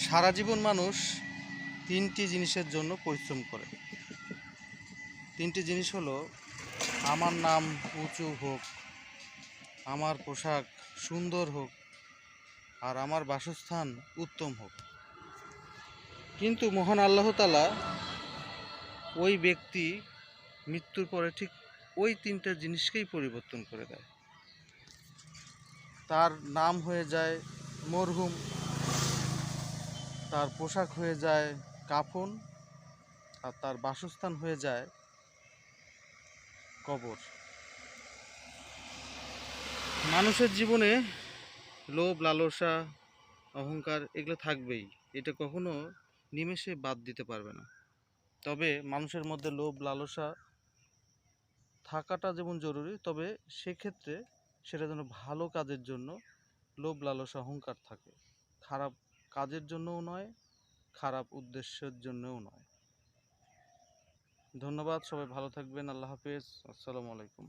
সারা জীবন মানুষ তিনটি জিনিসের জন্য পরিশ্রম করে। তিনটি জিনিস হলো, আমার নাম উঁচু হোক, আমার পোশাক সুন্দর হোক, আর আমার বাসস্থান উত্তম হোক। কিন্তু মহান আল্লাহ তাআলা ওই ব্যক্তি মৃত্যুর পরে ঠিক ওই তিনটা জিনিসকেই পরিবর্তন করে দেয়। তার নাম হয়ে যায় মরহুম, তার পোশাক হয়ে যায় কাফন, আর তার বাসস্থান হয়ে যায় কবর। মানুষের জীবনে লোভ, লালসা, অহংকার এগুলো থাকবেই। এটা কখনো নিমেষে বাদ দিতে পারবে না। তবে মানুষের মধ্যে লোভ, লালসা থাকাটা যেমন জরুরি, তবে সেক্ষেত্রে সেটা যেন ভালো কাজের জন্য লোভ, লালসা, অহংকার থাকে। খারাপ কাজের জন্যও নয়, খারাপ উদ্দেশ্যের জন্যও নয়। ধন্যবাদ, সবাই ভালো থাকবেন। আল্লাহ হাফেজ। আসসালামু আলাইকুম।